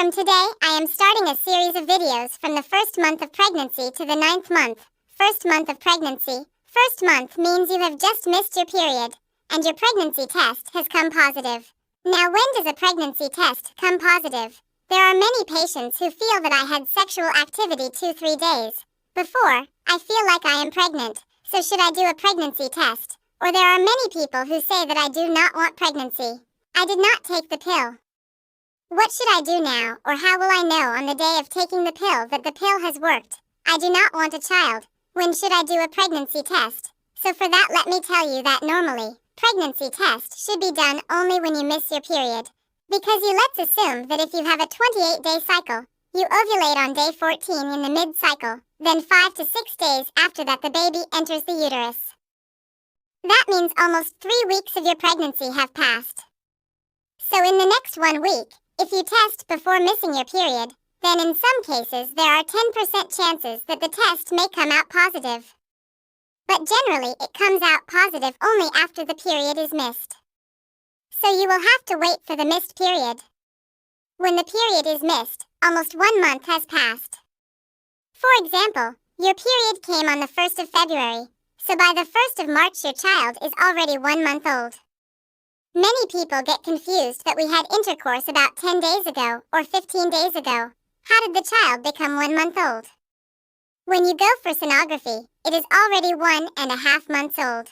From today, I am starting a series of videos from the first month of pregnancy to the 9th month. First month of pregnancy. First month means you have just missed your period, and your pregnancy test has come positive. Now, when does a pregnancy test come positive? There are many patients who feel that I had sexual activity 2-3 days before I feel like I am pregnant, so should I do a pregnancy test? Or there are many people who say that I do not want pregnancy. I did not take the pill. What should I do now, or how will I know on the day of taking the pill that the pill has worked? I do not want a child. When should I do a pregnancy test? So for that, let me tell you that normally, pregnancy test should be done only when you miss your period. Because let's assume that if you have a 28-day cycle, you ovulate on day 14 in the mid-cycle, then 5 to 6 days after that the baby enters the uterus. That means almost 3 weeks of your pregnancy have passed. So in the next 1 week, if you test before missing your period, then in some cases there are 10% chances that the test may come out positive. But generally it comes out positive only after the period is missed. So you will have to wait for the missed period. When the period is missed, almost 1 month has passed. For example, your period came on the 1st of February, so by the 1st of March your child is already 1 month old. Many people get confused that we had intercourse about 10 days ago or 15 days ago. How did the child become 1 month old? When you go for sonography, it is already 1.5 months old.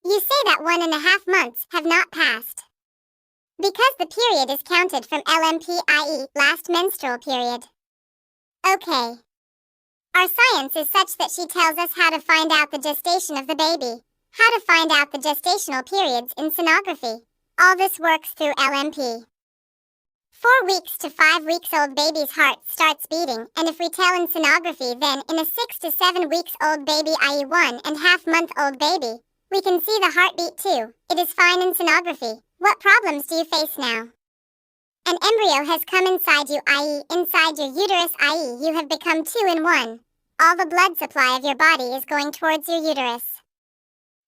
You say that 1.5 months have not passed. Because the period is counted from LMP, i.e., last menstrual period. Okay. Our science is such that she tells us how to find out the gestation of the baby. How to find out the gestational periods in sonography. All this works through LMP. 4 weeks to 5 weeks old baby's heart starts beating, and if we tell in sonography, then in a 6 to 7 weeks old baby, i.e. 1.5 month old baby, we can see the heartbeat too. It is fine in sonography. What problems do you face now? An embryo has come inside you, i.e. inside your uterus, i.e. you have become 2 in 1. All the blood supply of your body is going towards your uterus.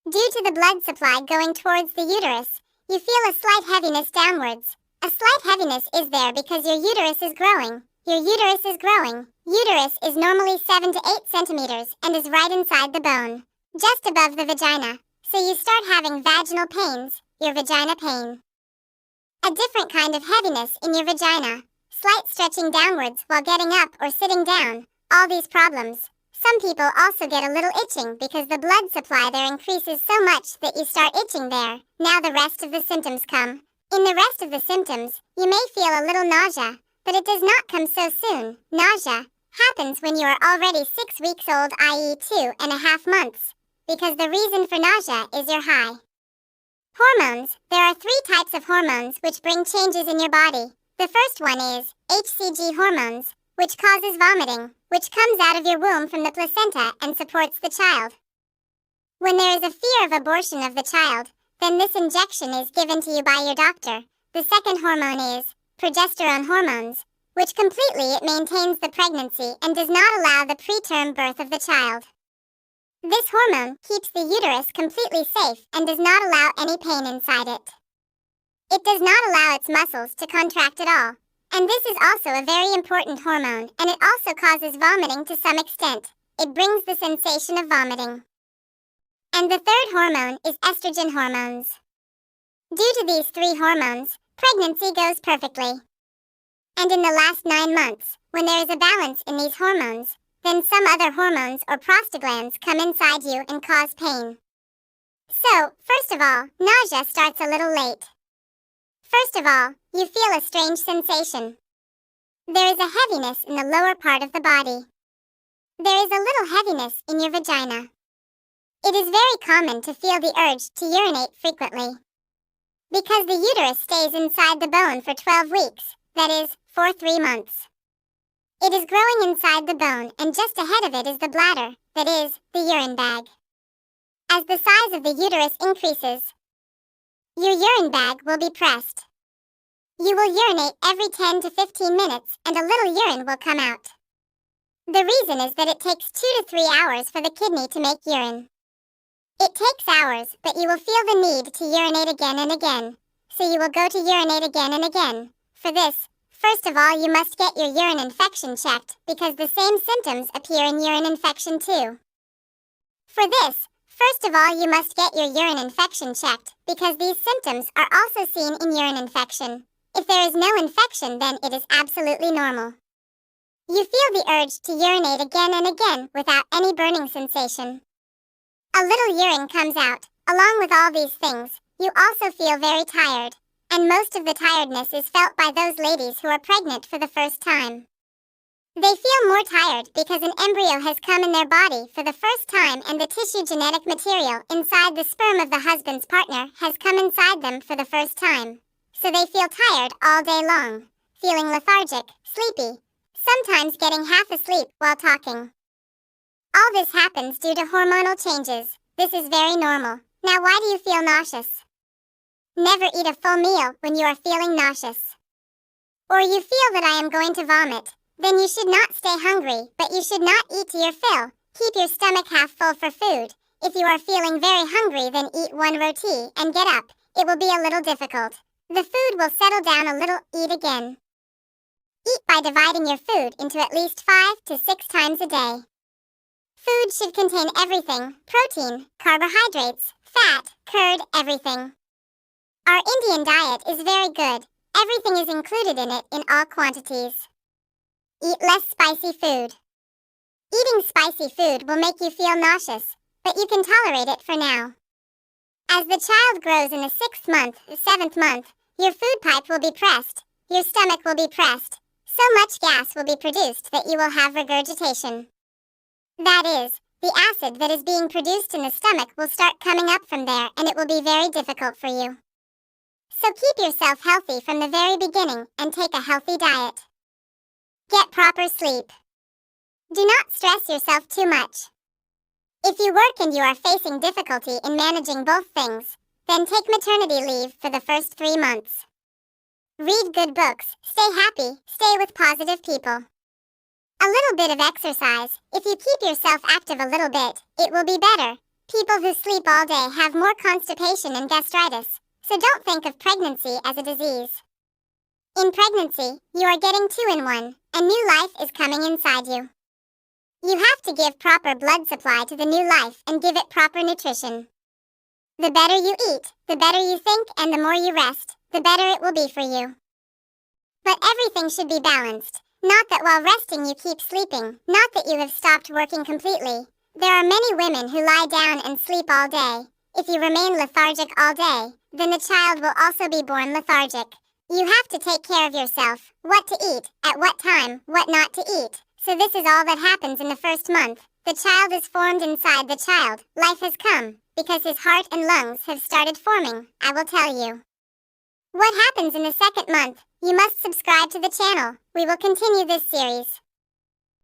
Due to the blood supply going towards the uterus, you feel a slight heaviness downwards. A slight heaviness is there because your uterus is growing. Your uterus is growing. Uterus is normally 7 to 8 centimeters and is right inside the bone, just above the vagina. So you start having vaginal pains, your vagina pain. A different kind of heaviness in your vagina. Slight stretching downwards while getting up or sitting down. All these problems. Some people also get a little itching because the blood supply there increases so much that you start itching there. Now the rest of the symptoms come. In the rest of the symptoms, you may feel a little nausea, but it does not come so soon. Nausea happens when you are already 6 weeks old, i.e. 2.5 months, because the reason for nausea is your high. Hormones. There are 3 types of hormones which bring changes in your body. The first one is HCG hormones, which causes vomiting, which comes out of your womb from the placenta and supports the child. When there is a fear of abortion of the child, then this injection is given to you by your doctor. The second hormone is progesterone hormones, which completely it maintains the pregnancy and does not allow the preterm birth of the child. This hormone keeps the uterus completely safe and does not allow any pain inside it. It does not allow its muscles to contract at all. And this is also a very important hormone, and it also causes vomiting to some extent. It brings the sensation of vomiting. And the third hormone is estrogen hormones. Due to these 3 hormones, pregnancy goes perfectly. And in the last 9 months, when there is a balance in these hormones, then some other hormones or prostaglands come inside you and cause pain. So, first of all, nausea starts a little late. First of all, you feel a strange sensation. There is a heaviness in the lower part of the body. There is a little heaviness in your vagina. It is very common to feel the urge to urinate frequently. Because the uterus stays inside the bone for 12 weeks, that is, for 3 months. It is growing inside the bone, and just ahead of it is the bladder, that is, the urine bag. As the size of the uterus increases, your urine bag will be pressed. You will urinate every 10 to 15 minutes and a little urine will come out. The reason is that it takes 2 to 3 hours for the kidney to make urine. It takes hours, but you will feel the need to urinate again and again. So you will go to urinate again and again. For this, First of all, you must get your urine infection checked because the same symptoms appear in urine infection too. For this, first of all, you must get your urine infection checked because these symptoms are also seen in urine infection. If there is no infection, then it is absolutely normal. You feel the urge to urinate again and again without any burning sensation. A little urine comes out. Along with all these things, you also feel very tired, and most of the tiredness is felt by those ladies who are pregnant for the first time. They feel more tired because an embryo has come in their body for the first time and the tissue genetic material inside the sperm of the husband's partner has come inside them for the first time. So they feel tired all day long, feeling lethargic, sleepy, sometimes getting half asleep while talking. All this happens due to hormonal changes. This is very normal. Now, why do you feel nauseous? Never eat a full meal when you are feeling nauseous. Or you feel that I am going to vomit. Then you should not stay hungry, but you should not eat to your fill. Keep your stomach half full for food. If you are feeling very hungry, then eat one roti and get up. It will be a little difficult. The food will settle down a little. Eat again. Eat by dividing your food into at least 5 to 6 times a day. Food should contain everything: protein, carbohydrates, fat, curd, everything. Our Indian diet is very good. Everything is included in it in all quantities. Eat less spicy food. Eating spicy food will make you feel nauseous, but you can tolerate it for now. As the child grows in the 6th month, 7th month, your food pipe will be pressed, your stomach will be pressed. So much gas will be produced that you will have regurgitation. That is, the acid that is being produced in the stomach will start coming up from there, and it will be very difficult for you. So keep yourself healthy from the very beginning and take a healthy diet. Get proper sleep. Do not stress yourself too much. If you work and you are facing difficulty in managing both things, then take maternity leave for the first 3 months. Read good books, stay happy, stay with positive people. A little bit of exercise. If you keep yourself active a little bit, it will be better. People who sleep all day have more constipation and gastritis, so don't think of pregnancy as a disease. In pregnancy, you are getting 2 in 1, a new life is coming inside you. You have to give proper blood supply to the new life and give it proper nutrition. The better you eat, the better you think, and the more you rest, the better it will be for you. But everything should be balanced. Not that while resting you keep sleeping, not that you have stopped working completely. There are many women who lie down and sleep all day. If you remain lethargic all day, then the child will also be born lethargic. You have to take care of yourself, what to eat, at what time, what not to eat. So this is all that happens in the 1st month. The child is formed inside the child. Life has come, because his heart and lungs have started forming, I will tell you. What happens in the 2nd month? You must subscribe to the channel. We will continue this series.